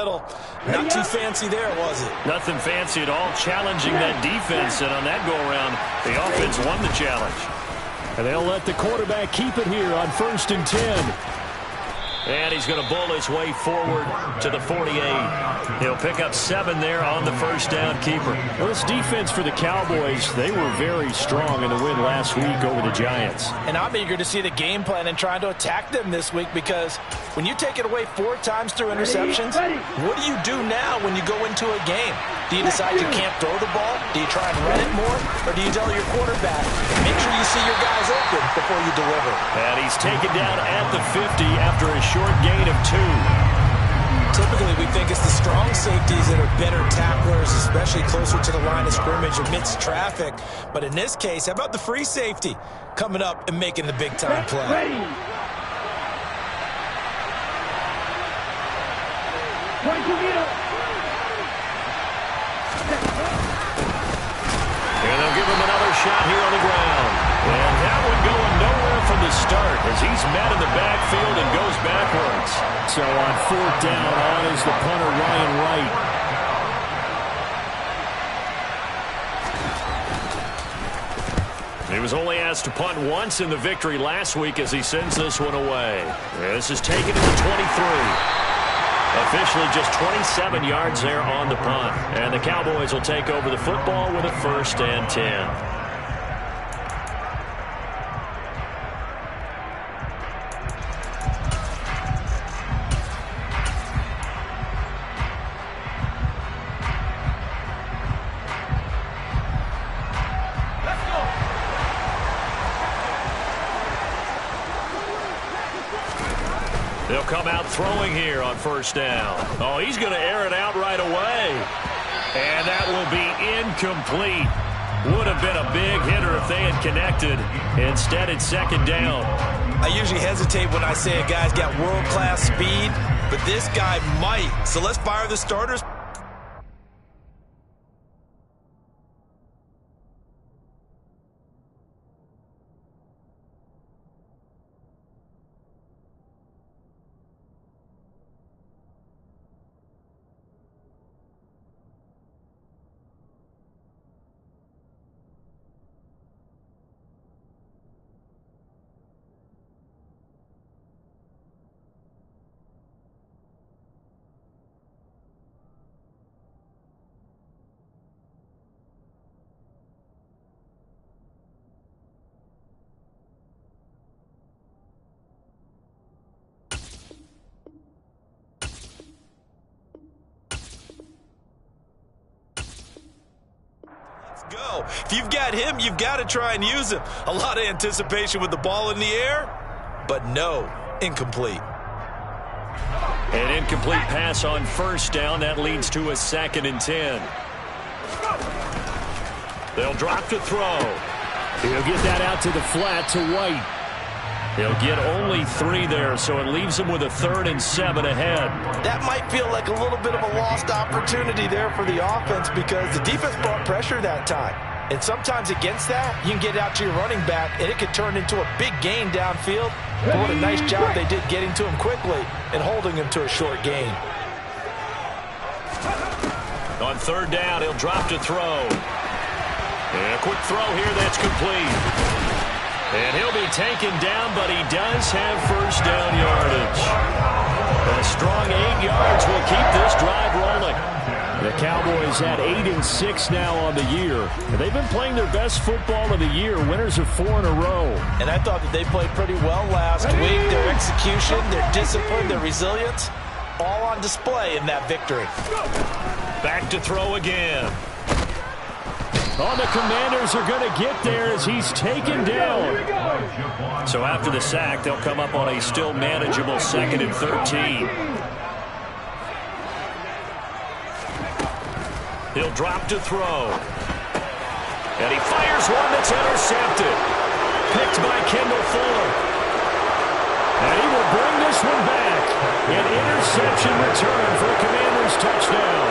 Not too fancy there, was it? Nothing fancy at all, challenging that defense, and on that go-around, the offense won the challenge. And they'll let the quarterback keep it here on 1st and 10. And he's going to bull his way forward to the 48. He'll pick up 7 there on the first down keeper. Well, this defense for the Cowboys, they were very strong in the win last week over the Giants. And I'm eager to see the game plan and trying to attack them this week, because when you take it away 4 times through interceptions, what do you do now when you go into a game? Do you decide you can't throw the ball? Do you try and run it more? Or do you tell your quarterback, make sure you see your guys open before you deliver? And he's taken down at the 50 after a short gain of 2. Typically, we think it's the strong safeties that are better tacklers, especially closer to the line of scrimmage amidst traffic. But in this case, how about the free safety coming up and making the big-time play? And they'll give him another shot here on the ground. And that one going nowhere from the start as he's met in the backfield and goes backwards. So on 4th down, on is the punter, Ryan Wright. He was only asked to punt once in the victory last week as he sends this one away. This is taken to the 23. Officially just 27 yards there on the punt. And the Cowboys will take over the football with a 1st and 10. They'll come out throwing here on 1st down. Oh, he's going to air it out right away. And that will be incomplete. Would have been a big hitter if they had connected. Instead, it's 2nd down. I usually hesitate when I say a guy's got world-class speed, but this guy might. So let's fire the starters. Go. If you've got him, you've got to try and use him. A lot of anticipation with the ball in the air, but no, incomplete. An incomplete pass on 1st down. That leads to a 2nd and 10. They'll drop to throw. He'll get that out to the flat to White. He'll get only 3 there, so it leaves him with a 3rd and 7 ahead. That might feel like a little bit of a lost opportunity there for the offense, because the defense brought pressure that time. And sometimes against that, you can get out to your running back, and it could turn into a big gain downfield. But what a nice job they did getting to him quickly and holding him to a short gain. On 3rd down, he'll drop to throw. And a quick throw here that's complete. And he'll be taken down, but he does have 1st down yardage. A strong 8 yards will keep this drive rolling. The Cowboys at 8-6 now on the year. And they've been playing their best football of the year. Winners of 4 in a row. And I thought that they played pretty well last week. Their execution, their discipline, their resilience, all on display in that victory. Back to throw again. Oh, the Commanders are going to get there as he's taken down. So after the sack, they'll come up on a still manageable 2nd and 13. He'll drop to throw. And he fires one that's intercepted. Picked by Kendall Fuller. And he will bring this one back. An interception return for a Commanders touchdown.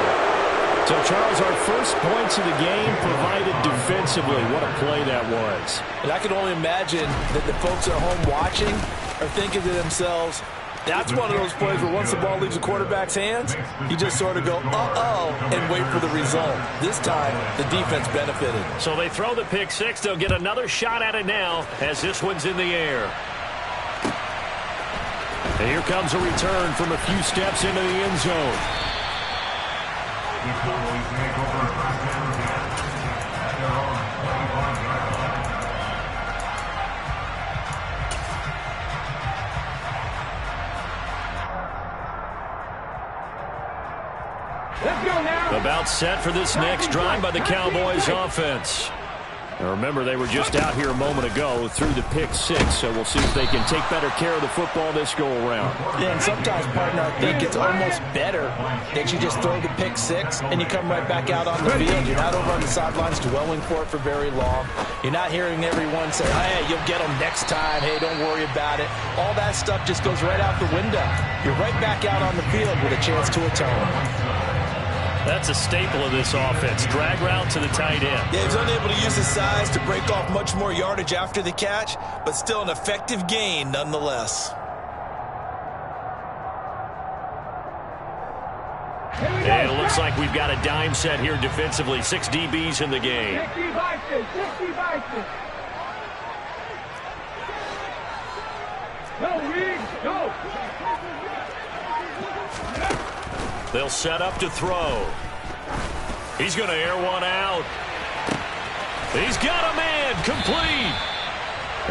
So, Charles, our first points of the game provided defensively. What a play that was. And I can only imagine that the folks at home watching are thinking to themselves, That's one of those plays where once the ball leaves the quarterback's hands, you just sort of go, uh-oh, and wait for the result. This time, the defense benefited. So they throw the pick six. They'll get another shot at it now as this one's in the air. And here comes a return from a few steps into the end zone. About set for this next drive by the Cowboys offense. Now remember, they were just out here a moment ago through the pick six, so we'll see if they can take better care of the football this go-around. Yeah, and sometimes, partner, I think it's almost better that you just throw the pick six and you come right back out on the field. You're not over on the sidelines dwelling for it for very long. You're not hearing everyone say, hey, you'll get them next time. Hey, don't worry about it. All that stuff just goes right out the window. You're right back out on the field with a chance to atone. That's a staple of this offense. Drag route to the tight end. Yeah, he's unable to use his size to break off much more yardage after the catch, but still an effective gain nonetheless. And it looks like we've got a dime set here defensively. 6 DBs in the game. 60 Vikings. Go, Reed, go. They'll set up to throw. He's going to air one out. He's got a man, complete.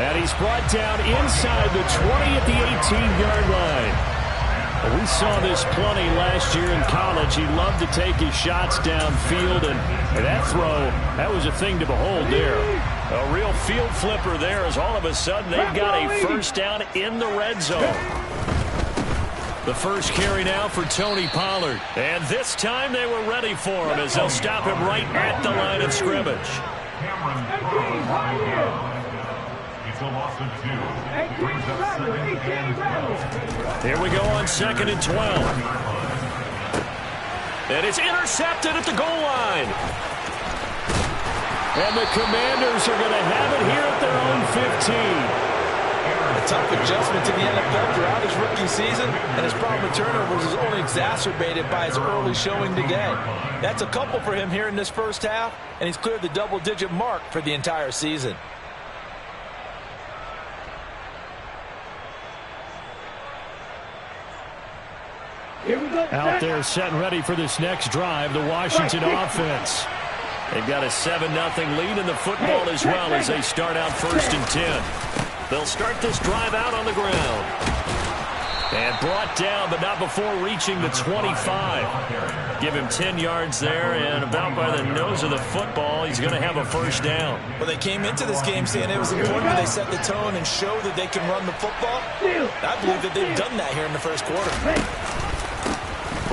And he's brought down inside the 20 at the 18-yard line. We saw this plenty last year in college. He loved to take his shots downfield, and that throw, that was a thing to behold there. A real field flipper there as all of a sudden they've got a first down in the red zone. The first carry now for Tony Pollard. And this time they were ready for him as they'll stop him right at the line of scrimmage. Here we go on 2nd and 12. And it's intercepted at the goal line. And the Commanders are going to have it here at their own 15. A tough adjustment to the NFL throughout his rookie season, and his problem with turnovers is only exacerbated by his early showing today. That's a couple for him here in this first half, and he's cleared the double-digit mark for the entire season. Out there set and ready for this next drive, the Washington offense. They've got a 7-0 lead in the football as well as they start out 1st and 10. They'll start this drive out on the ground. And brought down, but not before reaching the 25. Give him 10 yards there, and about by the nose of the football, he's going to have a first down. Well, they came into this game saying it was important that they set the tone and show that they can run the football. I believe that they've done that here in the first quarter.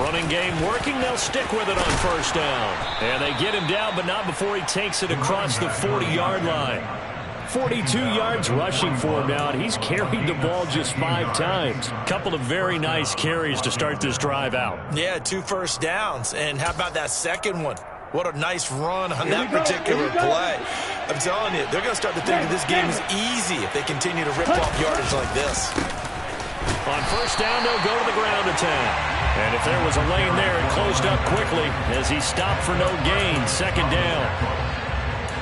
Running game working. They'll stick with it on first down. And they get him down, but not before he takes it across the 40-yard line. 42 yards rushing for him now, and he's carried the ball just 5 times. Couple of very nice carries to start this drive out. Yeah, 2 first downs. And how about that second one? What a nice run on that particular play. I'm telling you, they're going to start to think that this game is easy if they continue to rip off yardage like this. On first down, they'll go to the ground attack. And if there was a lane there, it closed up quickly as he stopped for no gain. 2nd down.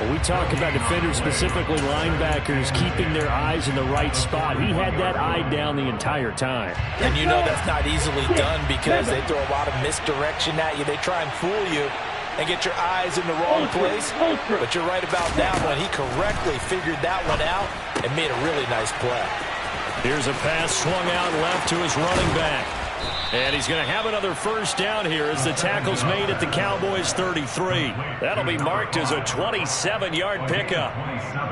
When we talk about defenders, specifically linebackers, keeping their eyes in the right spot, he had that eye down the entire time. And you know that's not easily done because they throw a lot of misdirection at you. They try and fool you and get your eyes in the wrong place. But you're right about that one. He correctly figured that one out and made a really nice play. Here's a pass swung out left to his running back. And he's going to have another first down here as the tackle's made at the Cowboys' 33. That'll be marked as a 27-yard pickup.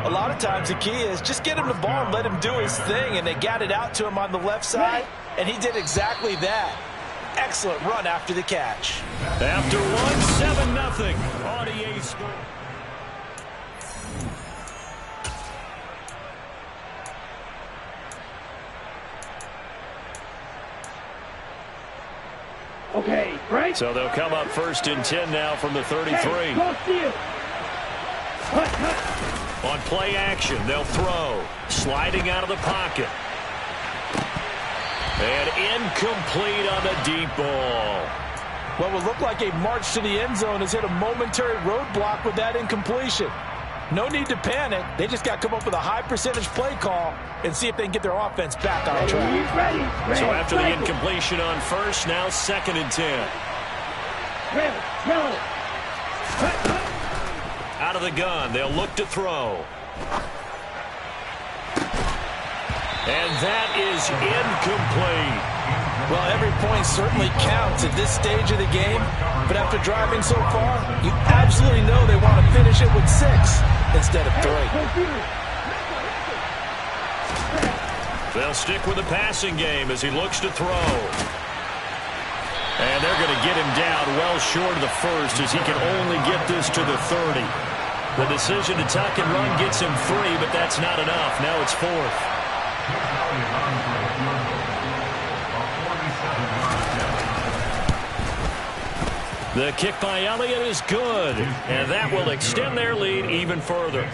A lot of times the key is just get him the ball and let him do his thing, and they got it out to him on the left side, and he did exactly that. Excellent run after the catch. After one, 7-0 on EA Sports. Okay, right. So they'll come up 1st and 10 now from the 33. On play action, they'll throw. Sliding out of the pocket. And incomplete on the deep ball. What would look like a march to the end zone has hit a momentary roadblock with that incompletion. No need to panic. They just got to come up with a high percentage play call and see if they can get their offense back on track. So after the incompletion on first, now 2nd and 10. Out of the gun, they'll look to throw. And that is incomplete. Well, every point certainly counts at this stage of the game, but after driving so far, you absolutely know they want to finish it with 6 instead of 3. They'll stick with the passing game as he looks to throw. And they're going to get him down well short of the first as he can only get this to the 30. The decision to tuck and run gets him 3, but that's not enough. Now it's 4th. The kick by Elliott is good, and that will extend their lead even further.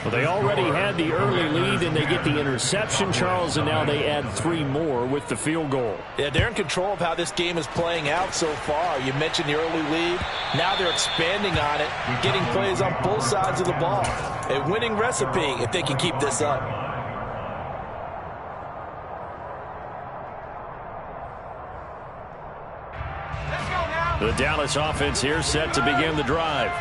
Well, they already had the early lead, and they get the interception, Charles, and now they add 3 more with the field goal. Yeah, they're in control of how this game is playing out so far. You mentioned the early lead. Now they're expanding on it, getting plays on both sides of the ball. A winning recipe if they can keep this up. The Dallas offense here set to begin the drive.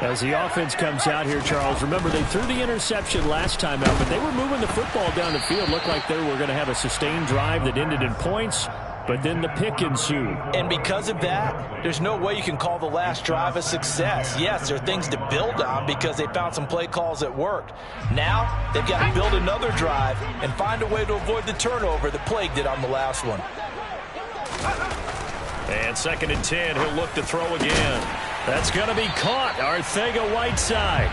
As the offense comes out here, Charles, remember they threw the interception last time out, but they were moving the football down the field. Looked like they were going to have a sustained drive that ended in points, but then the pick ensued. And because of that, there's no way you can call the last drive a success. Yes, there are things to build on because they found some play calls that worked. Now, they've got to build another drive and find a way to avoid the turnover that plagued it on the last one. And 2nd and 10, he'll look to throw again. That's going to be caught. Arcega-Whiteside.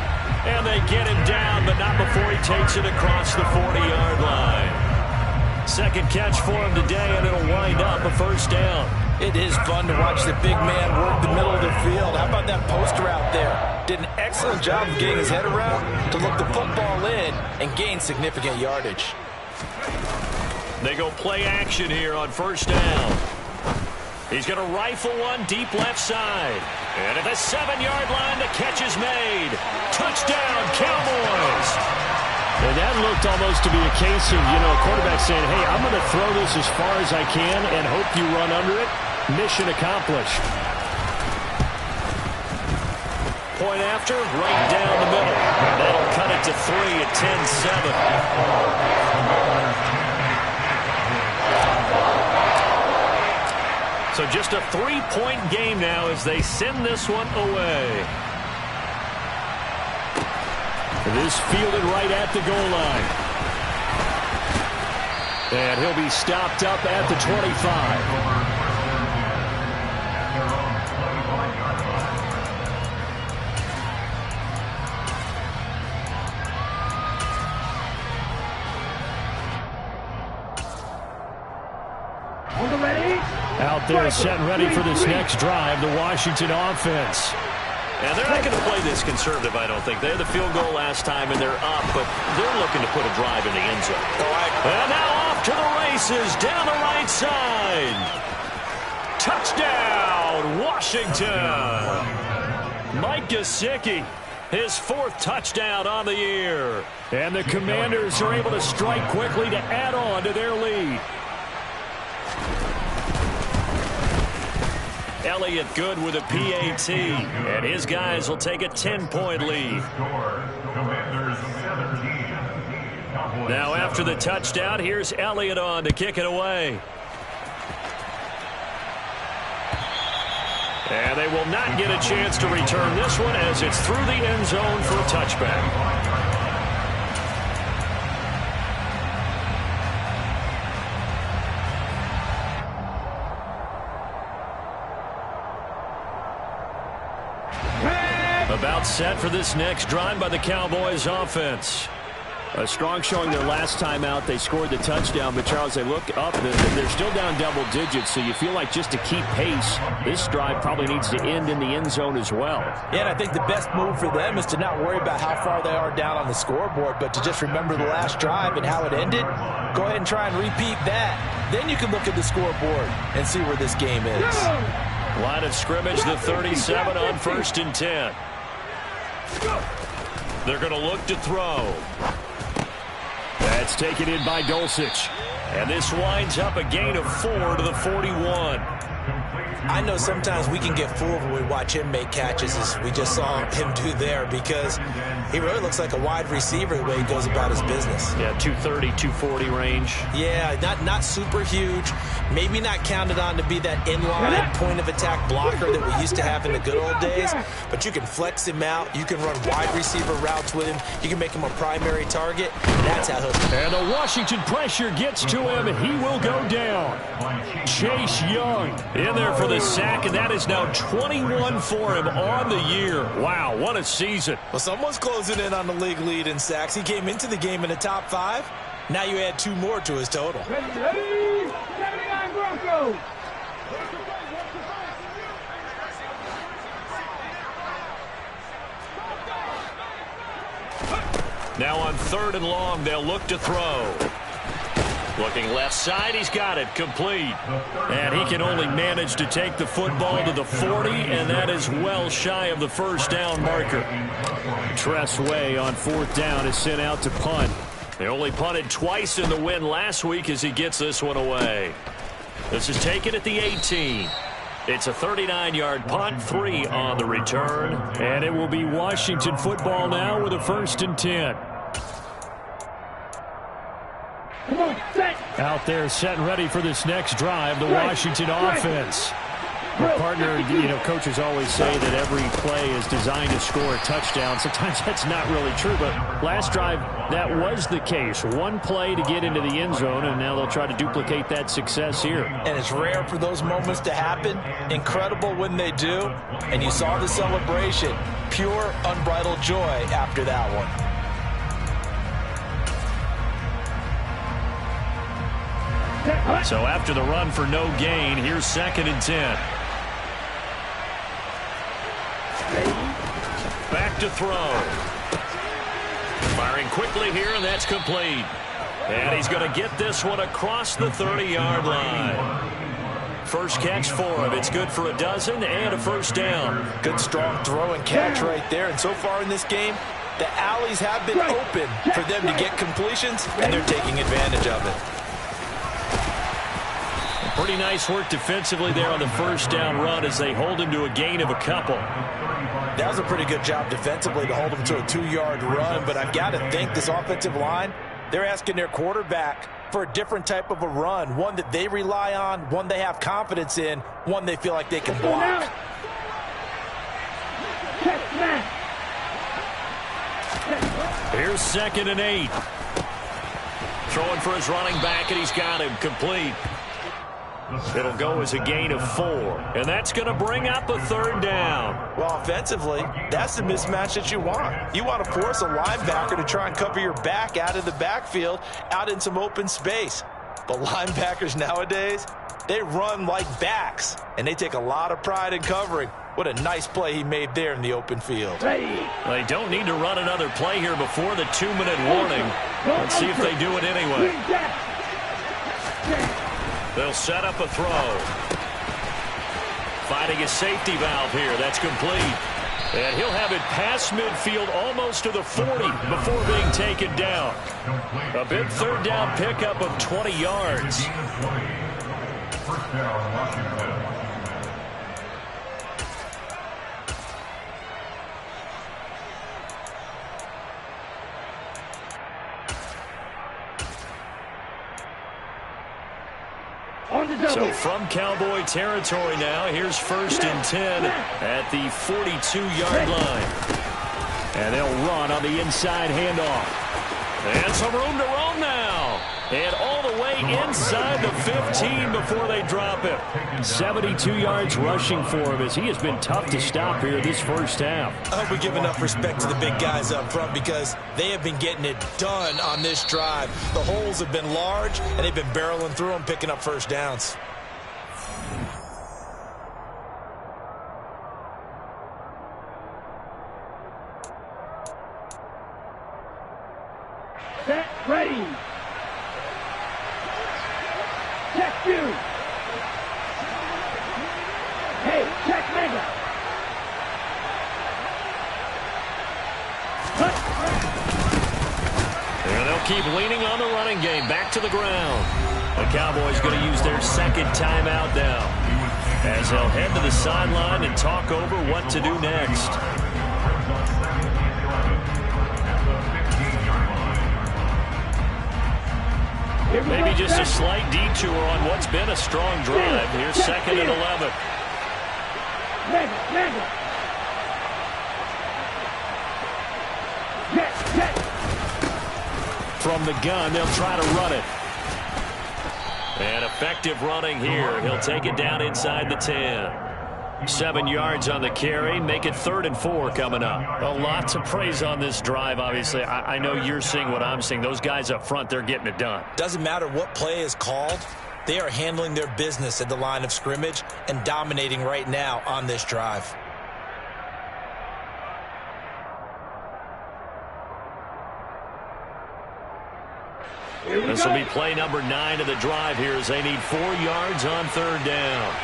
And they get him down, but not before he takes it across the 40-yard line. 2nd catch for him today, and it'll wind up a 1st down. It is fun to watch the big man work the middle of the field. How about that post route there? Did an excellent job of getting his head around to look the football in and gain significant yardage. They go play action here on 1st down. He's going to rifle one deep left side. And at the 7-yard line, the catch is made. Touchdown, Cowboys. And that looked almost to be a case of, a quarterback saying, hey, I'm going to throw this as far as I can and hope you run under it. Mission accomplished. Point after, right down the middle. That'll cut it to 3 at 10-7. So just a 3-point game now as they send this one away. This fielded right at the goal line. And he'll be stopped up at the 25. Out there set and ready for this next drive, the Washington offense. And they're not going to play this conservative, I don't think. They had the field goal last time, and they're up, but they're looking to put a drive in the end zone. And now off to the races down the right side. Touchdown, Washington. Mike Gesicki, his 4th touchdown on the year. And the Commanders are able to strike quickly to add on to their lead. Elliott good with a PAT, and his guys will take a 10-point lead. Now after the touchdown, here's Elliott on to kick it away. And they will not get a chance to return this one as it's through the end zone for a touchback. About set for this next drive by the Cowboys offense. A strong showing their last time out. They scored the touchdown, but Charles, they look up. They're still down double digits, so you feel like just to keep pace, this drive probably needs to end in the end zone as well. Yeah, and I think the best move for them is to not worry about how far they are down on the scoreboard, but to just remember the last drive and how it ended. Go ahead and try and repeat that. Then you can look at the scoreboard and see where this game is. Line of scrimmage, the 37 on 1st and 10. They're going to look to throw. That's taken in by Dulcich. And this winds up a gain of 4 to the 41. I know sometimes we can get fooled when we watch him make catches, as we just saw him do there, because he really looks like a wide receiver the way he goes about his business. Yeah, 230, 240 range. Yeah, not super huge. Maybe not counted on to be that inline point-of-attack blocker that we used to have in the good old days, but you can flex him out. You can run wide receiver routes with him. You can make him a primary target. That's how he'll... And the Washington pressure gets to him, and he will go down. Chase Young in there for the sack, and that is now 21 for him on the year. Wow, what a season. Well, someone's closing in on the league lead in sacks. He came into the game in the top 5. Now you add 2 more to his total. Ready, 79 Broncos. Now on 3rd and long, they'll look to throw. Looking left side, he's got it, complete. And he can only manage to take the football to the 40, and that is well shy of the first down marker. Tress Way on 4th down is sent out to punt. They only punted twice in the win last week as he gets this one away. This is taken at the 18. It's a 39-yard punt, 3 on the return. And it will be Washington football now with a 1st and 10. Come on, set. Out there set and ready for this next drive, the Washington offense. Your partner, coaches always say that every play is designed to score a touchdown. Sometimes that's not really true, but last drive, that was the case. One play to get into the end zone, and now they'll try to duplicate that success here. And it's rare for those moments to happen. Incredible when they do. And you saw the celebration. Pure, unbridled joy after that one. So after the run for no gain, here's 2nd and 10. Back to throw. Firing quickly here, and that's complete. And he's going to get this one across the 30-yard line. First catch for him. It's good for a dozen and a 1st down. Good strong throw and catch right there. And so far in this game, the alleys have been open for them to get completions, and they're taking advantage of it. Pretty nice work defensively there on the 1st down run as they hold him to a gain of a couple. That was a pretty good job defensively to hold him to a 2-yard run, but I've got to think this offensive line, they're asking their quarterback for a different type of a run, one that they rely on, one they have confidence in, one they feel like they can block. Here's 2nd and 8. Throwing for his running back, and he's got him complete. It'll go as a gain of 4, and that's going to bring up a 3rd down. Well, offensively, that's the mismatch that you want. You want to force a linebacker to try and cover your back out of the backfield, out in some open space. But linebackers nowadays, they run like backs, and they take a lot of pride in covering. What a nice play he made there in the open field. They don't need to run another play here before the 2-minute warning. Let's see if they do it anyway. They'll set up a throw. Finding a safety valve here. That's complete. And he'll have it past midfield almost to the 40 before being taken down. A big 3rd down pickup of 20 yards. First down, Washington. So from Cowboy territory now, here's 1st and 10 at the 42-yard line. And they'll run on the inside handoff. And some room to roam now. And all the way inside the 15 before they drop him. 72 yards rushing for him as he has been tough to stop here this first half. I hope we give enough respect to the big guys up front because they have been getting it done on this drive. The holes have been large, and they've been barreling through them, picking up first downs. Set, ready. Check you. Hey, check mega. And they'll keep leaning on the running game. Back to the ground. The Cowboys going to use their second timeout now, as they'll head to the sideline and talk over what to do next. Maybe just a slight detour on what's been a strong drive. Here's second and 11. From the gun, they'll try to run it. And effective running here. He'll take it down inside the 10. 7 yards on the carry. Make it 3rd and 4 coming up. A lot to praise on this drive, obviously. I know you're seeing what I'm seeing. Those guys up front, they're getting it done. Doesn't matter what play is called. They are handling their business at the line of scrimmage and dominating right now on this drive. This will be play number 9 of the drive here as they need 4 yards on 3rd down.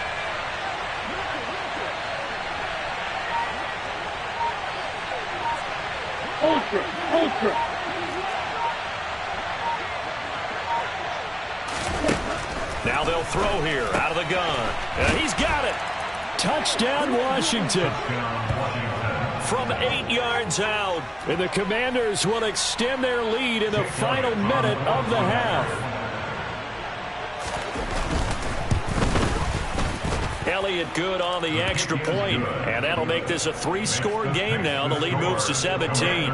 Ultra. Now they'll throw here out of the gun. And he's got it. Touchdown, Washington. From 8 yards out. And the Commanders will extend their lead in the final minute of the half. Elliott good on the extra point, and that'll make this a 3-score game now. The lead moves to 17.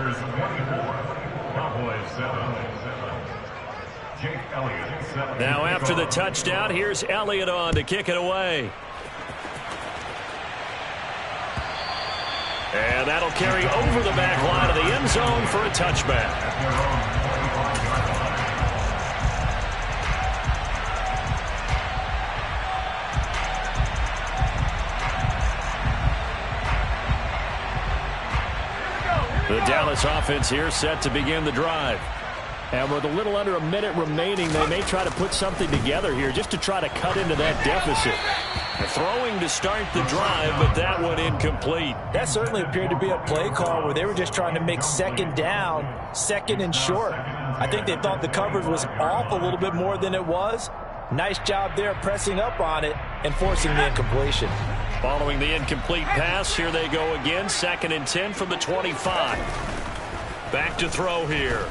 Now after the touchdown, here's Elliott on to kick it away. And that'll carry over the back line of the end zone for a touchback. The Dallas offense here set to begin the drive. And with a little under a minute remaining, they may try to put something together here just to try to cut into that deficit. Throwing to start the drive, but that one incomplete. That certainly appeared to be a play call where they were just trying to make second down, second and short. I think they thought the coverage was off a little bit more than it was. Nice job there pressing up on it and forcing the incompletion. Following the incomplete pass, here they go again. 2nd and 10 from the 25. Back to throw here.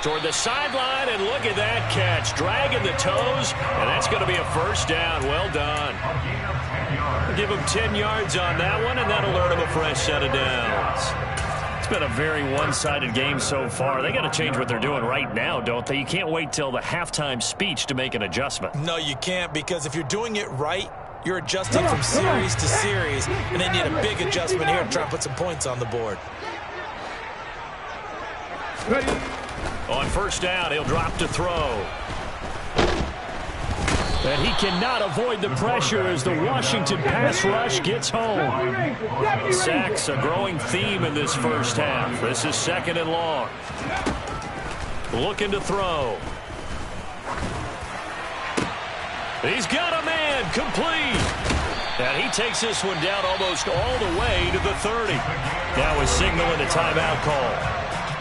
Toward the sideline, and look at that catch. Dragging the toes, and that's going to be a first down. Well done. Give him 10 yards on that one, and that'll earn him a fresh set of downs. It's been a very one-sided game so far. They got to change what they're doing right now, don't they? You can't wait till the halftime speech to make an adjustment. No, you can't, because if you're doing it right, you're adjusting from series to series, and they need a big adjustment here to try and put some points on the board. Ready. On first down, he'll drop to throw. And he cannot avoid the pressure as the Washington pass rush gets home. Sacks a growing theme in this first half. This is 2nd and long. Looking to throw. He's got a man, complete. And he takes this one down almost all the way to the 30. Now is signaling a timeout call,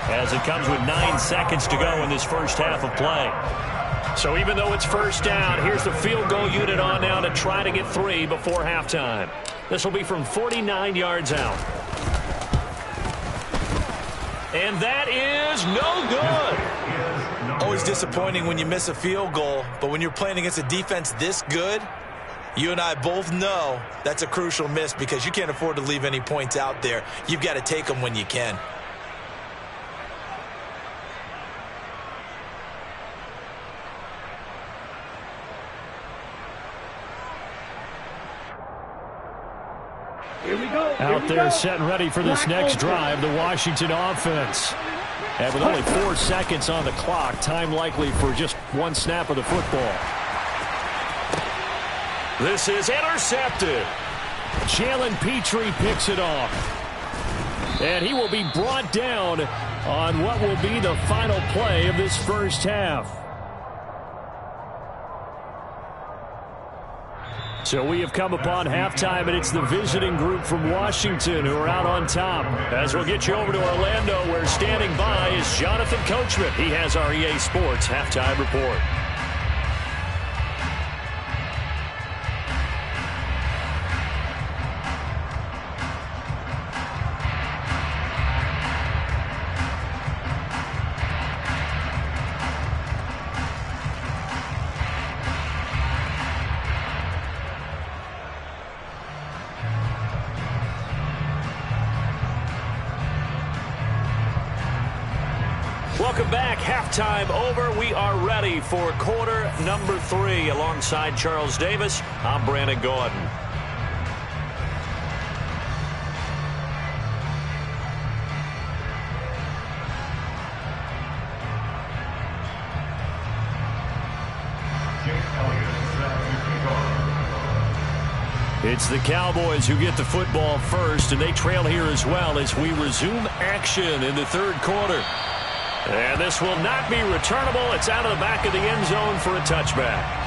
as it comes with 9 seconds to go in this first half of play. So even though it's first down, here's the field goal unit on now to try to get 3 before halftime. This will be from 49 yards out. And that is no good. Always disappointing when you miss a field goal, but when you're playing against a defense this good, you and I both know that's a crucial miss because you can't afford to leave any points out there. You've got to take them when you can. Here we go. Out there set and ready for this next drive, the Washington offense. And with only 4 seconds on the clock, time likely for just one snap of the football. This is intercepted. Jalen Petrie picks it off. And he will be brought down on what will be the final play of this first half. So we have come upon halftime, and it's the visiting group from Washington who are out on top. As we'll get you over to Orlando, where standing by is Jonathan Coachman. He has our EA Sports halftime report. Welcome back. Halftime over. We are ready for quarter number 3. Alongside Charles Davis, I'm Brandon Gordon. It's the Cowboys who get the football first, and they trail here as well as we resume action in the third quarter. And this will not be returnable. It's out of the back of the end zone for a touchback.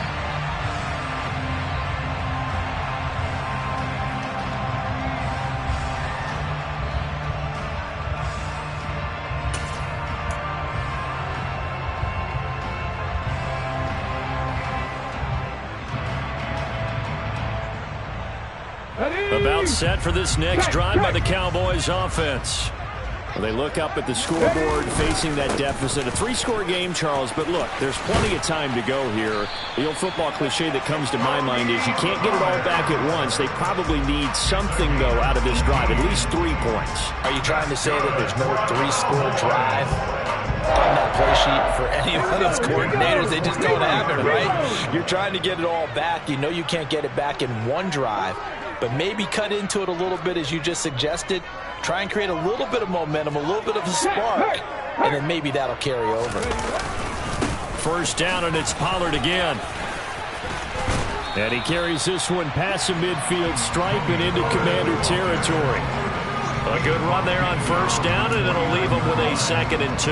About set for this next drive by the Cowboys offense. Well, they look up at the scoreboard facing that deficit. A 3-score game, Charles, but look, there's plenty of time to go here. The old football cliche that comes to my mind is you can't get it all back at once. They probably need something, though, out of this drive, at least 3 points. Are you trying to say that there's no 3-score drive on that play sheet for any of those coordinators? They just don't have it, right? You're trying to get it all back. You know you can't get it back in one drive, but maybe cut into it a little bit as you just suggested. Try and create a little bit of momentum, a little bit of a spark, and then maybe that'll carry over. First down, and it's Pollard again. And he carries this one past the midfield stripe and into Commander territory. A good run there on first down, and it'll leave him with a 2nd and 2.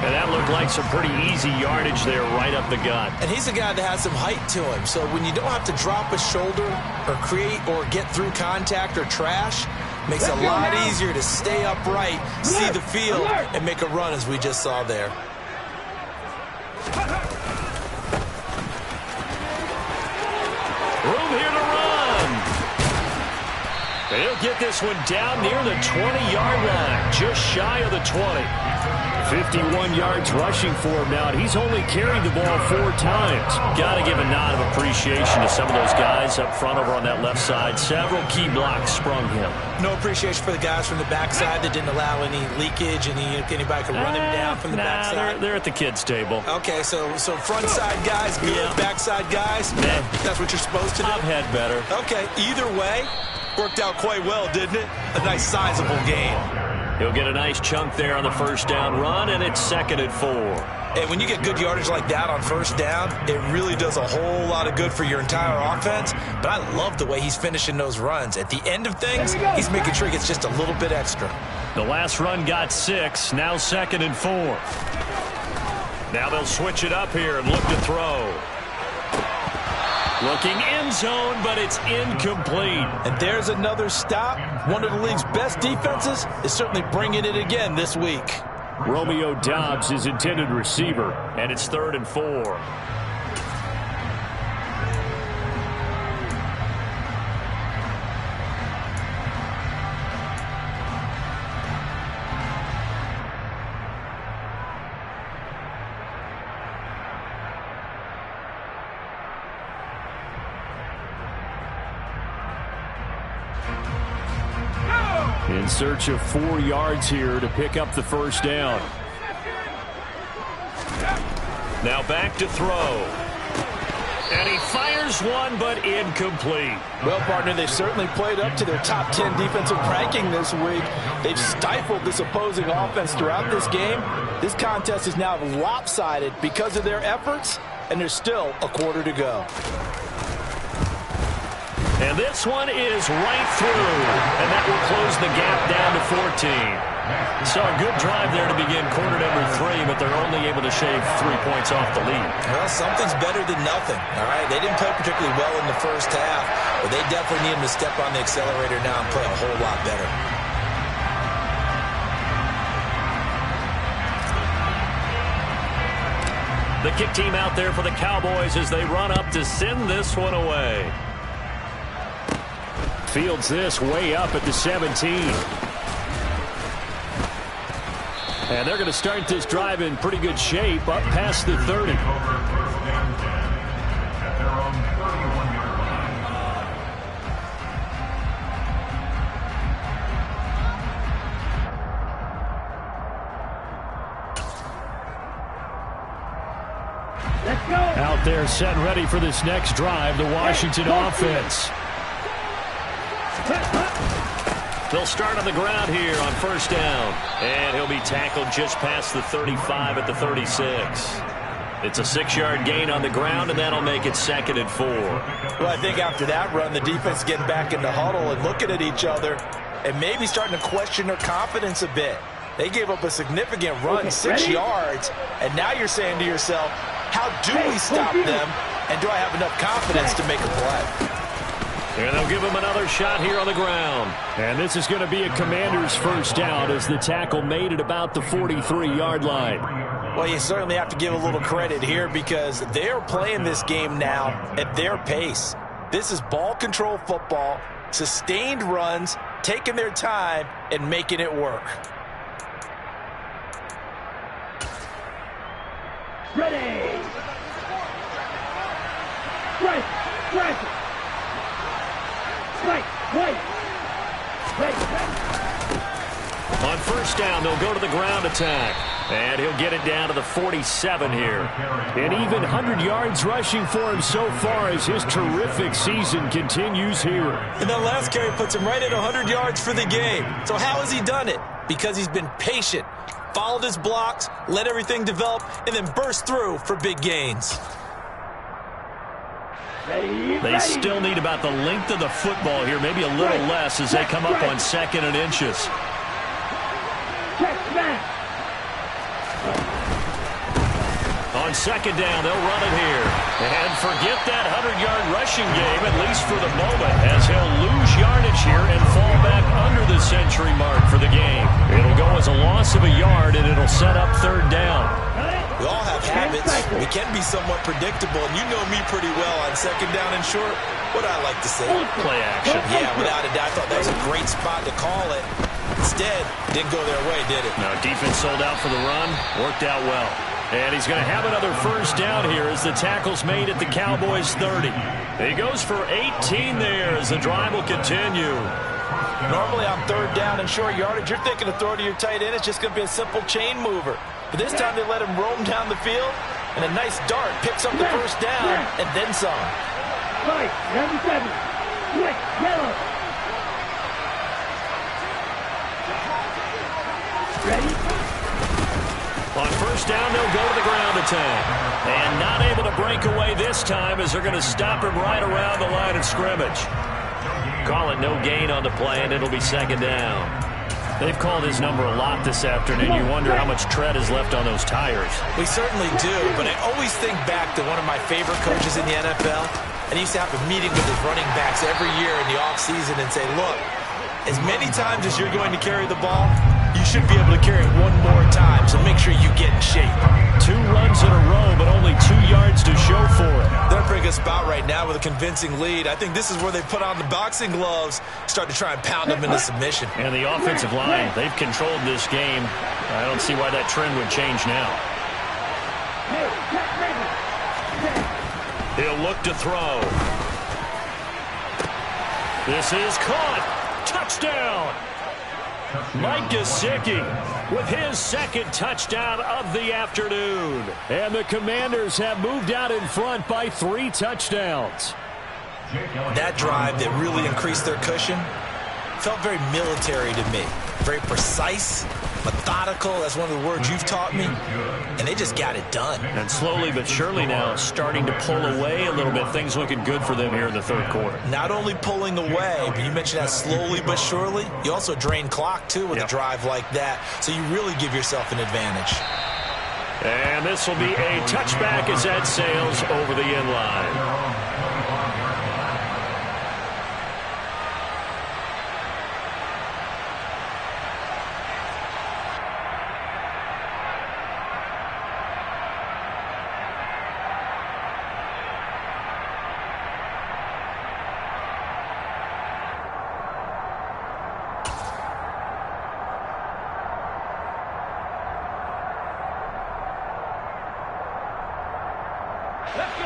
And that looked like some pretty easy yardage there right up the gut. And he's a guy that has some height to him, so when you don't have to drop a shoulder or create or get through contact or trash, makes it a lot easier to stay upright, see the field, and make a run as we just saw there. Room here to run. He'll get this one down near the 20-yard line, just shy of the 20. 51 yards rushing for him now, and he's only carried the ball 4 times. Got to give a nod of appreciation to some of those guys up front over on that left side. Several key blocks sprung him. No appreciation for the guys from the backside that didn't allow any leakage, and anybody could run him down from the backside. They're at the kids' table. Okay, so front side guys good, backside guys, that's what you're supposed to do? I've had better. Okay, either way, worked out quite well, didn't it? A nice sizable gain. He'll get a nice chunk there on the first down run, and it's 2nd and 4. And when you get good yardage like that on first down, it really does a whole lot of good for your entire offense. But I love the way he's finishing those runs. At the end of things, he's making sure he gets just a little bit extra. The last run got 6, now 2nd and 4. Now they'll switch it up here and look to throw. Looking end zone, but it's incomplete. And there's another stop. One of the league's best defenses is certainly bringing it again this week. Romeo Doubs is intended receiver. And it's 3rd and 4. In search of 4 yards here to pick up the first down. Now back to throw. And he fires one, but incomplete. Well, partner, they've certainly played up to their top 10 defensive ranking this week. They've stifled this opposing offense throughout this game. This contest is now lopsided because of their efforts, and there's still a quarter to go. And this one is right through, and that will close the gap down to 14. So a good drive there to begin quarter number 3, but they're only able to shave 3 points off the lead. Well, something's better than nothing, all right? They didn't play particularly well in the first half, but they definitely need them to step on the accelerator now and play a whole lot better. The kick team out there for the Cowboys as they run up to send this one away. Fields this way up at the 17. And they're going to start this drive in pretty good shape up past the 30. Let's go. Out there set ready for this next drive, the Washington offense. They'll start on the ground here on first down. And he'll be tackled just past the 35 at the 36. It's a 6-yard gain on the ground, and that'll make it 2nd and 4. Well, I think after that run, the defense getting back in the huddle and looking at each other and maybe starting to question their confidence a bit. They gave up a significant run, 6 yards, and now you're saying to yourself, how do we stop them, and do I have enough confidence to make a play? And they'll give him another shot here on the ground. And this is going to be a Commander's first down as the tackle made at about the 43-yard line. Well, you certainly have to give a little credit here because they're playing this game now at their pace. This is ball control football, sustained runs, taking their time, and making it work. Ready. Strike. Strike. Strike. Wait. On first down, they'll go to the ground attack. And he'll get it down to the 47 here. And even 100 yards rushing for him so far as his terrific season continues here. And that last carry puts him right at 100 yards for the game. So how has he done it? Because he's been patient, followed his blocks, let everything develop, and then burst through for big gains. They still need about the length of the football here, maybe a little less as they come up on 2nd and inches. On 2nd down, they'll run it here. And forget that 100-yard rushing game, at least for the moment, as he'll lose yardage here and fall back under the century mark for the game. It'll go as a loss of a yard, and it'll set up 3rd down. We all have habits. We can be somewhat predictable, and you know me pretty well on 2nd down and short. What I like to say? Play action. Yeah, without a doubt. I thought that was a great spot to call it. Instead, didn't go their way, did it? No, defense sold out for the run. Worked out well. And he's going to have another first down here as the tackle's made at the Cowboys' 30. He goes for 18 there as the drive will continue. Normally on 3rd down and short yardage, you're thinking of throw to your tight end. It's just going to be a simple chain mover. But this time they let him roam down the field, and a nice dart picks up the first down and then some. Right, number 7. Quick, yellow. Ready? On first down, they'll go to the ground attack. And not able to break away this time as they're going to stop him right around the line of scrimmage. Call it no gain on the play, and it'll be 2nd down. They've called his number a lot this afternoon. You wonder how much tread is left on those tires. We certainly do, but I always think back to one of my favorite coaches in the NFL, and he used to have a meeting with his running backs every year in the offseason and say, look, as many times as you're going to carry the ball, you should be able to carry it one more time, so make sure you get in shape. 2 runs in a row, but only 2 yards to show for it. They're in a pretty good spot right now with a convincing lead. I think this is where they put on the boxing gloves, start to try and pound them into submission. And the offensive line, they've controlled this game. I don't see why that trend would change now. He'll look to throw. This is caught. Touchdown. Mike Gesicki with his second touchdown of the afternoon. And the Commanders have moved out in front by 3 touchdowns. That drive that really increased their cushion felt very military to me. Very precise, methodical. That's one of the words you've taught me. And they just got it done. And slowly but surely now starting to pull away a little bit. Things looking good for them here in the third quarter. Not only pulling away, but you mentioned that slowly but surely. You also drain clock, too, with a drive like that. So you really give yourself an advantage. And this will be a touchback as that sails over the end line.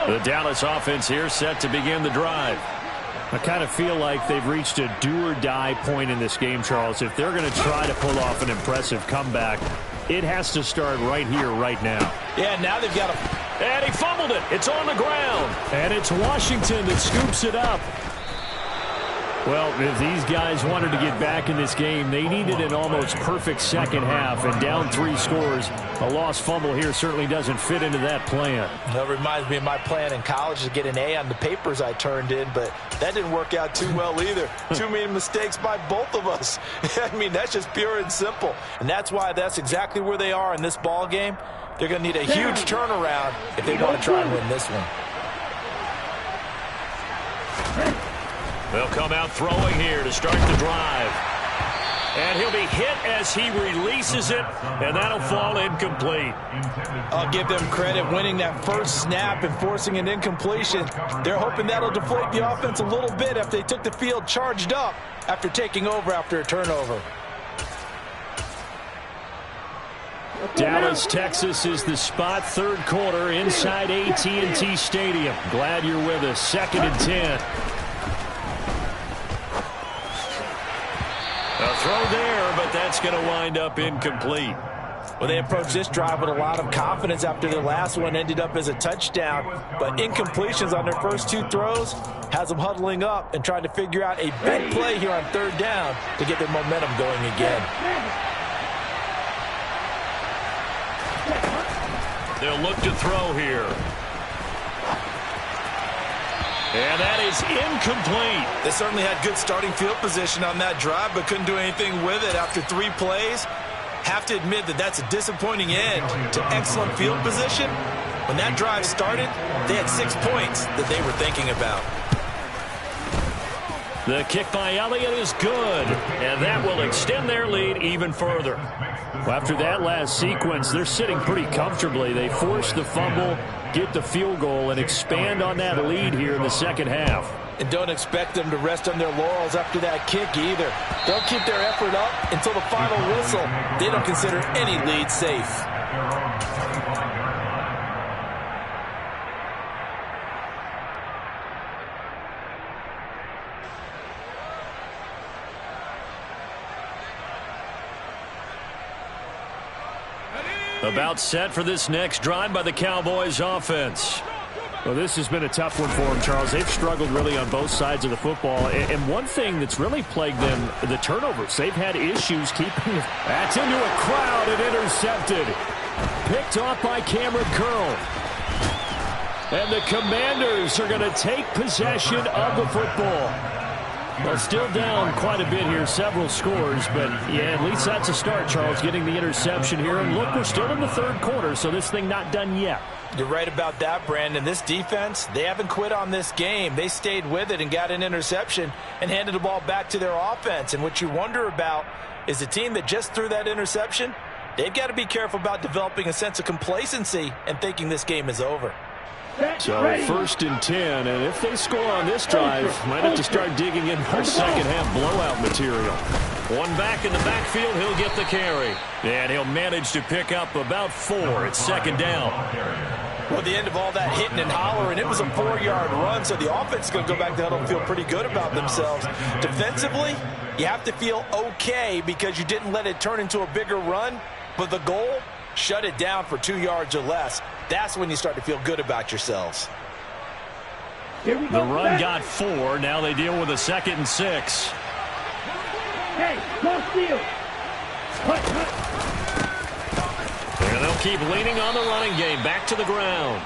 The Dallas offense here set to begin the drive. I kind of feel like they've reached a do-or-die point in this game, Charles. If they're going to try to pull off an impressive comeback, it has to start right here, right now. Yeah, now they've got to... And he fumbled it. It's on the ground. And it's Washington that scoops it up. Well, if these guys wanted to get back in this game, they needed an almost perfect second half. And down 3 scores, a lost fumble here certainly doesn't fit into that plan. That reminds me of my plan in college to get an A on the papers I turned in, but that didn't work out too well either. Too many mistakes by both of us. I mean, that's just pure and simple. And that's why that's exactly where they are in this ball game. They're going to need a huge turnaround if they want to try and win this one. They'll come out throwing here to start the drive. And he'll be hit as he releases it, and that'll fall incomplete. I'll give them credit winning that first snap and forcing an incompletion. They're hoping that'll deflate the offense a little bit if they took the field charged up after taking over after a turnover. Dallas, Texas is the spot, third quarter inside AT&T Stadium. Glad you're with us. 2nd and 10. A throw there, but that's going to wind up incomplete. Well, they approached this drive with a lot of confidence after their last one ended up as a touchdown. But incompletions on their first 2 throws has them huddling up and trying to figure out a big play here on 3rd down to get their momentum going again. They'll look to throw here. And that is incomplete. They certainly had good starting field position on that drive, but couldn't do anything with it after 3 plays. Have to admit that that's a disappointing end to excellent field position. When that drive started, they had 6 points that they were thinking about. The kick by Elliott is good, and that will extend their lead even further. Well, after that last sequence, they're sitting pretty comfortably. They force the fumble, get the field goal, and expand on that lead here in the second half. And don't expect them to rest on their laurels after that kick either. They'll keep their effort up until the final whistle. They don't consider any lead safe. About set for this next drive by the Cowboys offense. Well, this has been a tough one for them, Charles. They've struggled really on both sides of the football. And one thing that's really plagued them, the turnovers. They've had issues keeping it. That's into a crowd and intercepted. Picked off by Cameron Curl. And the Commanders are going to take possession of the football. Well, still down quite a bit here, several scores, but yeah, at least that's a start, Charles, getting the interception here. And look, we're still in the third quarter, so this thing not done yet. You're right about that, Brandon. This defense, they haven't quit on this game. They stayed with it and got an interception and handed the ball back to their offense. And what you wonder about is the team that just threw that interception, they've got to be careful about developing a sense of complacency and thinking this game is over. So 1st and 10, and if they score on this drive, might have to start digging in for second half blowout material. One back in the backfield, he'll get the carry. And he'll manage to pick up about 4. It's 2nd down. Well, the end of all that hitting and hollering, it was a 4-yard run, so the offense is going to go back to huddle and feel pretty good about themselves. Defensively, you have to feel okay because you didn't let it turn into a bigger run, but the goal, shut it down for 2 yards or less. That's when you start to feel good about yourselves. The run got 4. Now they deal with a 2nd and 6. Hey, no steal. And they'll keep leaning on the running game. Back to the ground.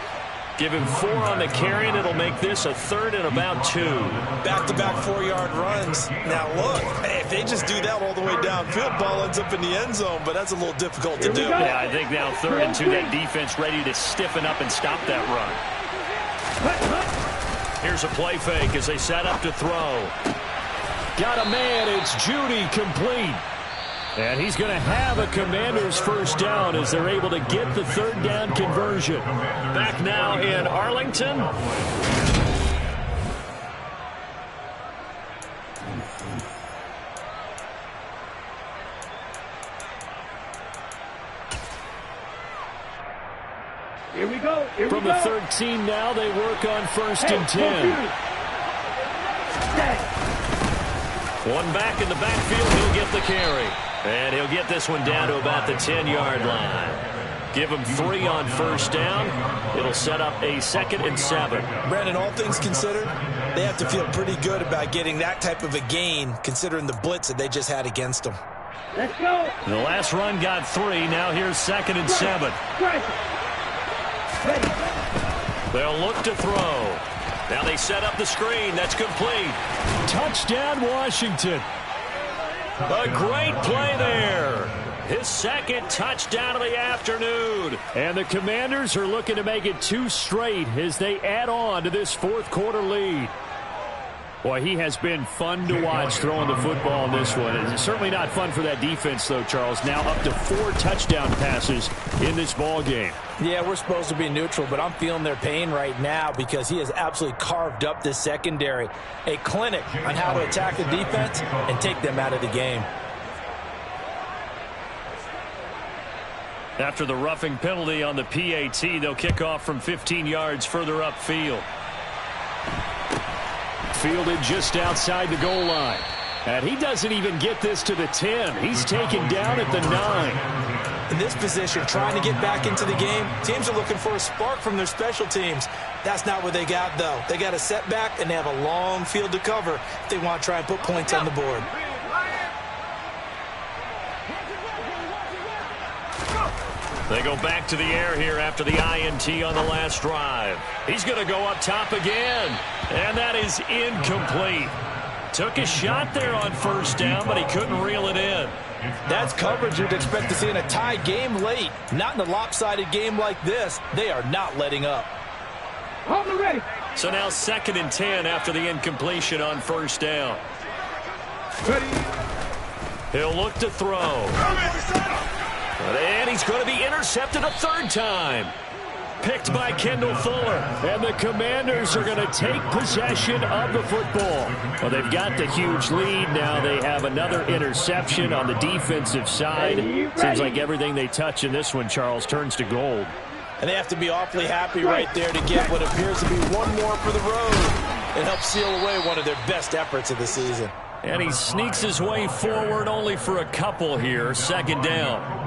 Give him 4 on the carry, and it'll make this a 3rd and about 2. Back-to-back 4-yard runs. Now, look, if they just do that all the way downfield, ball ends up in the end zone, but that's a little difficult to do. Yeah, I think now 3rd and 2, that defense ready to stiffen up and stop that run. Here's a play fake as they set up to throw. Got a man. It's Judy, complete. And he's going to have a Commanders first down as they're able to get the 3rd down conversion. Back now in Arlington. Here we go. From the 13 now, they work on 1st and 10. One back in the backfield, he'll get the carry. And he'll get this one down to about the 10-yard line. Give him 3 on 1st down. It'll set up a 2nd and 7. Brandon, all things considered, they have to feel pretty good about getting that type of a gain, considering the blitz that they just had against them. Let's go. The last run got 3. Now here's 2nd and 7. Ready. They'll look to throw. Now they set up the screen. That's complete. Touchdown, Washington. A great play there. His 2nd touchdown of the afternoon. And the Commanders are looking to make it 2 straight as they add on to this 4th quarter lead. Boy, he has been fun to watch throwing the football in this one. It's certainly not fun for that defense, though, Charles. Now up to 4 touchdown passes in this ball game. Yeah, we're supposed to be neutral, but I'm feeling their pain right now because he has absolutely carved up this secondary. A clinic on how to attack the defense and take them out of the game. After the roughing penalty on the PAT, they'll kick off from 15 yards further upfield. Fielded just outside the goal line. And he doesn't even get this to the 10. He's taken down at the 9. In this position, trying to get back into the game, teams are looking for a spark from their special teams. That's not what they got, though. They got a setback, and they have a long field to cover if they want to try and put points on the board. They go back to the air here after the INT on the last drive. He's going to go up top again. And that is incomplete. Took a shot there on 1st down, but he couldn't reel it in. That's coverage you'd expect to see in a tie game late. Not in a lopsided game like this. They are not letting up. Hold it ready. So now 2nd and 10 after the incompletion on 1st down. Ready. He'll look to throw. And he's going to be intercepted a 3rd time. Picked by Kendall Fuller. And the Commanders are going to take possession of the football. Well, they've got the huge lead. Now they have another interception on the defensive side. Seems like everything they touch in this one, Charles, turns to gold. And they have to be awfully happy right there to get what appears to be one more for the road. It helps seal away one of their best efforts of the season. And he sneaks his way forward only for a couple here. 2nd down.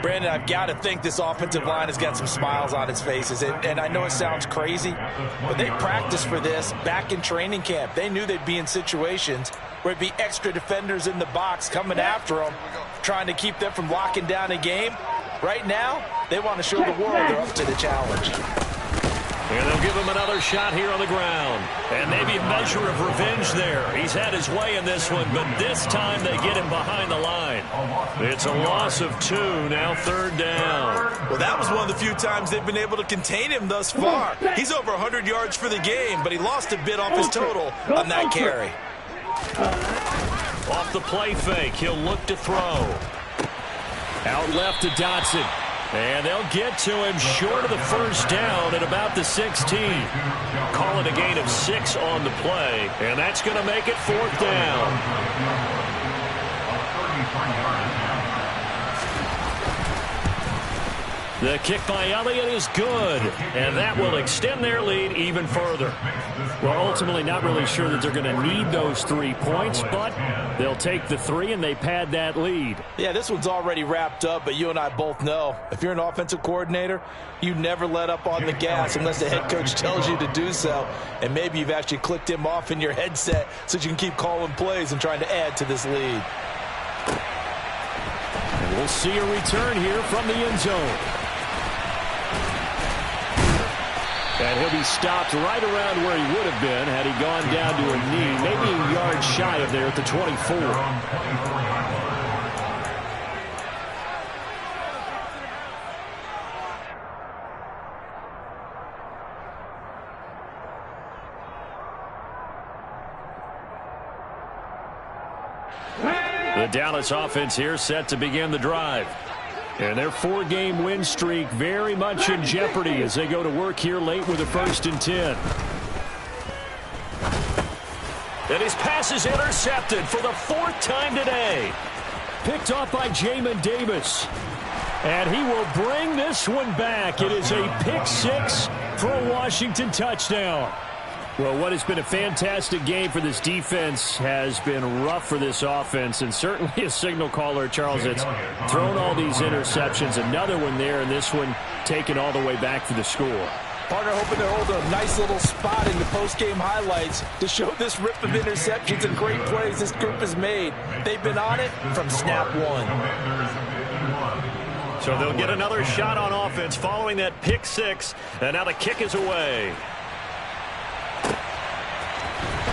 Brandon, I've got to think this offensive line has got some smiles on its faces. And I know it sounds crazy, but they practiced for this back in training camp. They knew they'd be in situations where it'd be extra defenders in the box coming after them, trying to keep them from locking down a game. Right now, they want to show the world they're up to the challenge. And they'll give him another shot here on the ground. And maybe a measure of revenge there. He's had his way in this one, but this time they get him behind the line. It's a loss of 2, now 3rd down. Well, that was one of the few times they've been able to contain him thus far. He's over 100 yards for the game, but he lost a bit off his total on that carry. Off the play fake, he'll look to throw. Out left to Dotson. And they'll get to him short of the 1st down at about the 16. Call it a gain of 6 on the play, and that's going to make it 4th down. The kick by Elliott is good, and that will extend their lead even further. Well, ultimately not really sure that they're going to need those 3 points, but they'll take the 3 and they pad that lead. Yeah, this one's already wrapped up, but you and I both know if you're an offensive coordinator, you never let up on the gas unless the head coach tells you to do so. And maybe you've actually clicked him off in your headset so you can keep calling plays and trying to add to this lead. And we'll see a return here from the end zone. And he'll be stopped right around where he would have been had he gone down to a knee, maybe a yard shy of there at the 24. The Dallas offense here set to begin the drive. And their 4-game win streak very much in jeopardy as they go to work here late with a 1st and 10. And his pass is intercepted for the 4th time today. Picked off by Jamin Davis. And he will bring this one back. It is a pick 6 for a Washington touchdown. Well, what has been a fantastic game for this defense has been rough for this offense, and certainly a signal caller, Charles, that's thrown all these interceptions. Another one there, and this one taken all the way back for the score. Partner hoping to hold a nice little spot in the post-game highlights to show this rip of interceptions and great plays this group has made. They've been on it from snap 1. So they'll get another shot on offense following that pick 6, and now the kick is away.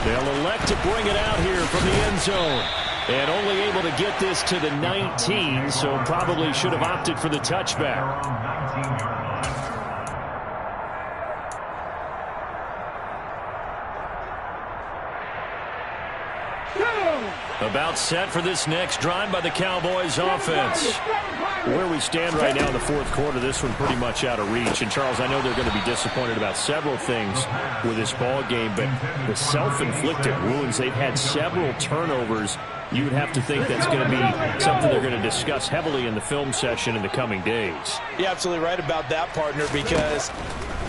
They'll elect to bring it out here from the end zone. And only able to get this to the 19, so probably should have opted for the touchback. About set for this next drive by the Cowboys offense. Where we stand right now in the 4th quarter, this one pretty much out of reach. And, Charles, I know they're going to be disappointed about several things with this ball game, but the self-inflicted wounds, they've had several turnovers. You would have to think that's going to be something they're going to discuss heavily in the film session in the coming days. You're absolutely right about that, partner, because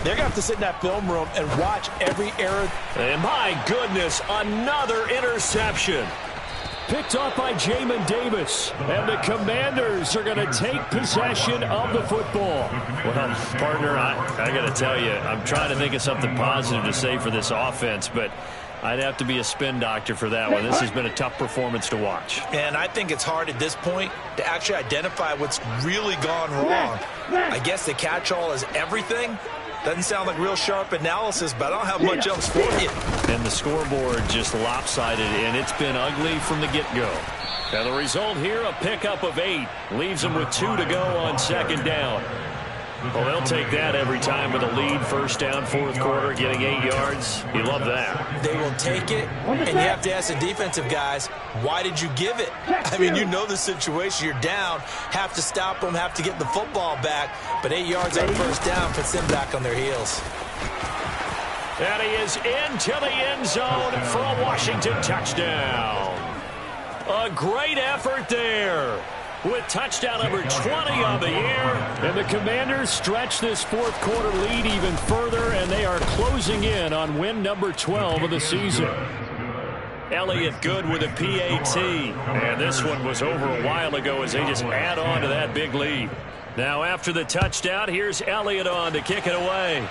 they're going to have to sit in that film room and watch every error. And my goodness, another interception. Picked off by Jamin Davis. And the Commanders are going to take possession of the football. Well, partner, I got to tell you, I'm trying to think of something positive to say for this offense, but I'd have to be a spin doctor for that one. This has been a tough performance to watch. And I think it's hard at this point to actually identify what's really gone wrong. I guess the catch-all is everything. Doesn't sound like real sharp analysis, but I don't have much else for you. And the scoreboard just lopsided, and it's been ugly from the get-go. And the result here, a pickup of 8. Leaves them with 2 to go on 2nd down. Well, they'll take that every time with a lead. 1st down, 4th quarter, getting 8 yards. You love that. They will take it, and you have to ask the defensive guys, why did you give it? I mean, you know the situation. You're down, have to stop them, have to get the football back, but 8 yards on 1st down puts them back on their heels. And he is into the end zone for a Washington touchdown. A great effort there, with touchdown number 20 on the year. And the Commanders stretch this 4th quarter lead even further, and they are closing in on win number 12 of the season. Elliott good with a PAT. And this one was over a while ago as they just add on to that big lead. Now after the touchdown, here's Elliott on to kick it away.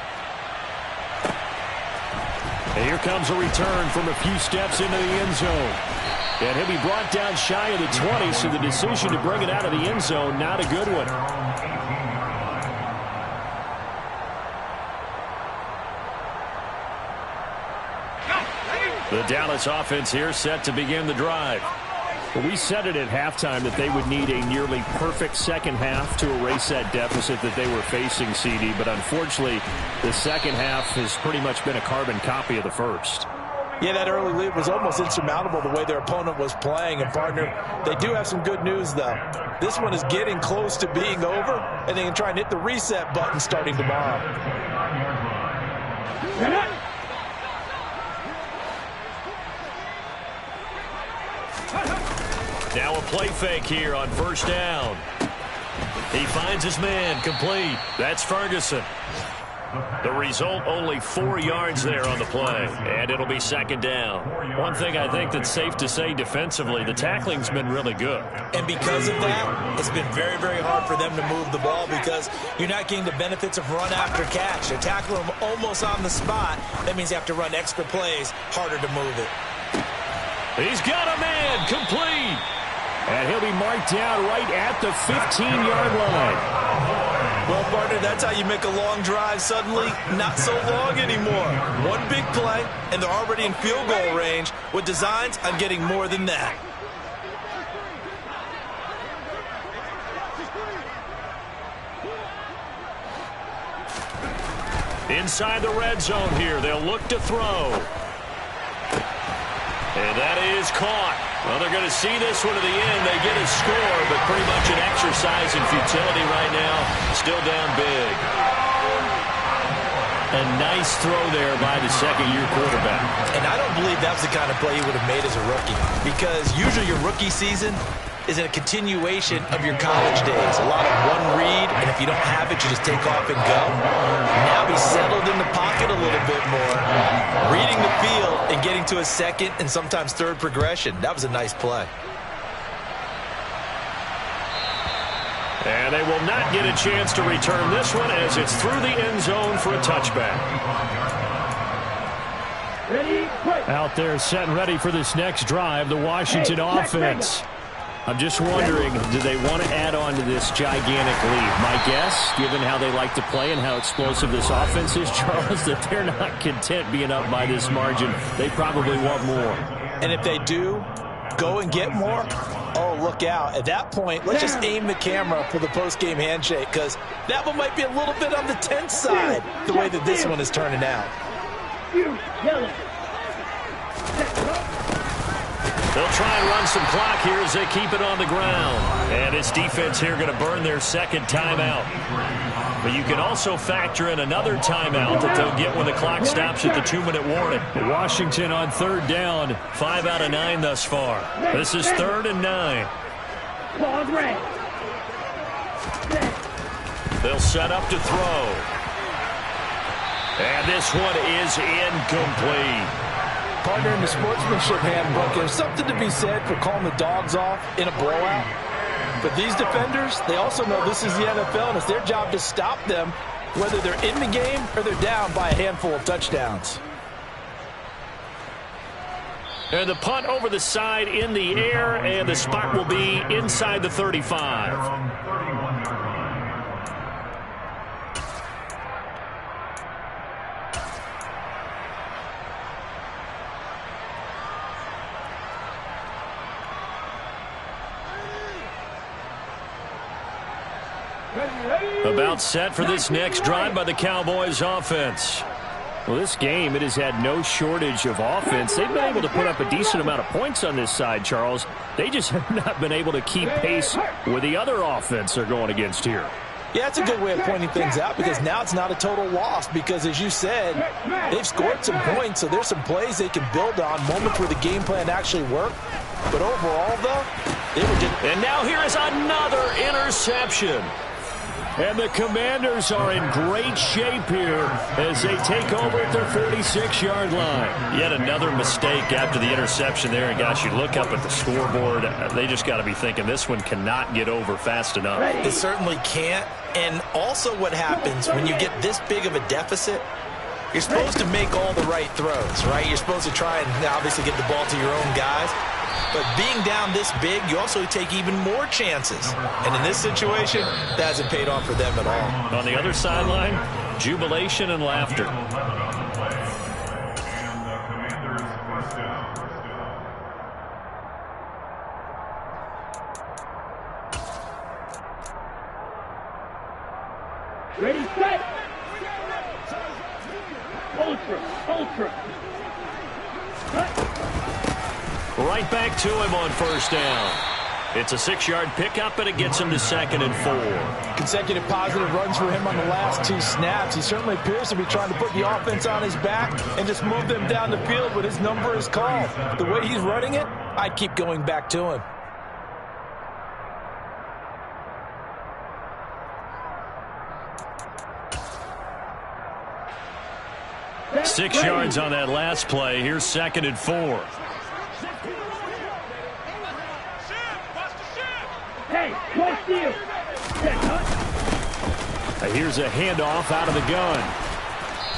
And here comes a return from a few steps into the end zone. And he'll be brought down shy of the 20, so the decision to bring it out of the end zone, not a good one. The Dallas offense here set to begin the drive. Well, we said it at halftime that they would need a nearly perfect second half to erase that deficit that they were facing, CD. But unfortunately, the second half has pretty much been a carbon copy of the first. Yeah, that early lead was almost insurmountable the way their opponent was playing. And, partner, they do have some good news, though. This one is getting close to being over, and they can try and hit the reset button starting tomorrow. Now a play fake here on 1st down. He finds his man, complete. That's Ferguson. The result, only 4 yards there on the play, and it'll be second down. One thing I think that's safe to say defensively, the tackling's been really good. And because of that, it's been very, very hard for them to move the ball because you're not getting the benefits of run after catch. They're tackling them almost on the spot. That means you have to run extra plays, harder to move it. He's got a man, complete. And he'll be marked down right at the 15-yard line. Well, partner, that's how you make a long drive suddenly not so long anymore. One big play, and they're already in field goal range with designs on getting more than that. Inside the red zone here, they'll look to throw. And that is caught. Well, they're going to see this one to the end. They get a score, but pretty much an exercise in futility right now. Still down big. A nice throw there by the second-year quarterback. And I don't believe that was the kind of play he would have made as a rookie, because usually your rookie season is a continuation of your college days. A lot of one read, and if you don't have it, you just take off and go. Now he's settled in the pocket a little bit more, reading the field and getting to a second and sometimes third progression. That was a nice play. And they will not get a chance to return this one as it's through the end zone for a touchback. Ready, quick. Out there set and ready for this next drive, the Washington offense. I'm just wondering, do they want to add on to this gigantic lead? My guess, given how they like to play and how explosive this offense is, Charles, that they're not content being up by this margin. They probably want more. And if they do go and get more, oh, look out. At that point, let's just aim the camera for the post-game handshake, because that one might be a little bit on the tense side, the way that this one is turning out. You yellow. They'll try and run some clock here as they keep it on the ground. And his defense here going to burn their second timeout. But you can also factor in another timeout that they'll get when the clock stops at the 2-minute warning. Washington on third down. 5 out of 9 thus far. This is 3rd and 9. Pause red. They'll set up to throw. And this one is incomplete. Partner, in the sportsmanship handbook, there's something to be said for calling the dogs off in a blowout. But these defenders, they also know this is the NFL, and it's their job to stop them, whether they're in the game or they're down by a handful of touchdowns. And the punt over the side in the air, and the spot will be inside the 35. About set for this next drive by the Cowboys offense. Well, this game, it has had no shortage of offense. They've been able to put up a decent amount of points on this side, Charles. They just have not been able to keep pace with the other offense they're going against here. Yeah, that's a good way of pointing things out, because now it's not a total loss, because as you said, they've scored some points, so there's some plays they can build on, moments where the game plan actually worked. But overall, though, they were just... And now here is another interception. And the Commanders are in great shape here as they take over at their 46-yard line. Yet another mistake after the interception there. And, gosh, you look up at the scoreboard, they just got to be thinking this one cannot get over fast enough. It certainly can't. And also what happens when you get this big of a deficit, you're supposed to make all the right throws, right? You're supposed to try and obviously get the ball to your own guys. But being down this big, you also take even more chances. And in this situation, that hasn't paid off for them at all. On the other sideline, jubilation and laughter. Ready, set. Ultra. Right back to him on first down. It's a 6-yard pickup, and it gets him to 2nd and 4. Consecutive positive runs for him on the last 2 snaps. He certainly appears to be trying to put the offense on his back and just move them down the field, but his number is called. The way he's running it, I'd keep going back to him. 6 yards on that last play. Here's 2nd and 4. Hey, watch you. Here's a handoff out of the gun.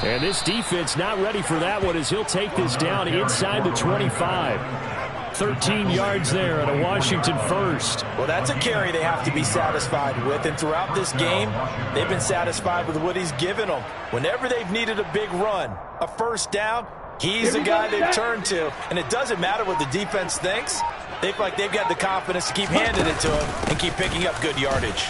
And this defense not ready for that one as he'll take this down inside the 25. 13 yards there on a Washington first. Well, that's a carry they have to be satisfied with. And throughout this game, they've been satisfied with what he's given them. Whenever they've needed a big run, a first down, he's the guy they've turned to. And it doesn't matter what the defense thinks. They feel like they've got the confidence to keep handing it to him and keep picking up good yardage.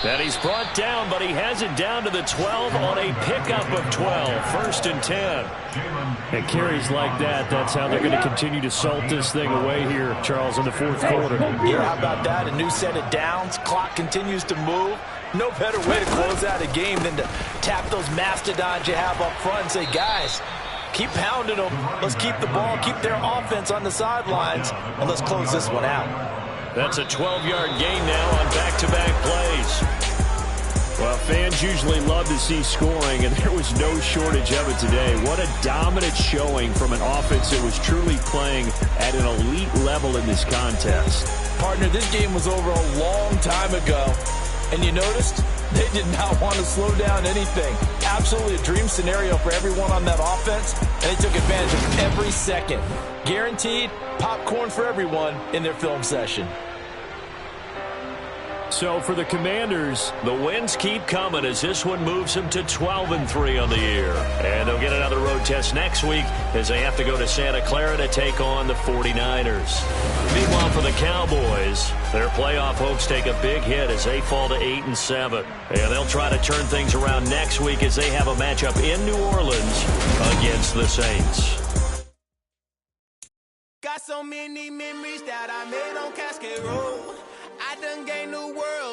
And he's brought down, but he has it down to the 12 on a pickup of 12. 1st and 10. And carries like that, that's how they're going to continue to salt this thing away here, Charles, in the 4th quarter. Yeah, how about that? A new set of downs. Clock continues to move. No better way to close out a game than to tap those mastodons you have up front and say, guys, keep pounding them. Let's keep the ball, keep their offense on the sidelines, and let's close this one out. That's a 12-yard gain now on back-to-back plays. Well, fans usually love to see scoring, and there was no shortage of it today. What a dominant showing from an offense that was truly playing at an elite level in this contest. Partner, this game was over a long time ago, and you noticed they did not want to slow down anything. Absolutely a dream scenario for everyone on that offense, and they took advantage of every second. Guaranteed popcorn for everyone in their film session. So for the Commanders, the wins keep coming as this one moves them to 12-3 on the year. And they'll get another road test next week as they have to go to Santa Clara to take on the 49ers. Meanwhile, for the Cowboys, their playoff hopes take a big hit as they fall to 8-7. And they'll try to turn things around next week as they have a matchup in New Orleans against the Saints. Got so many memories that I made on Cascade Road. I done gained the world.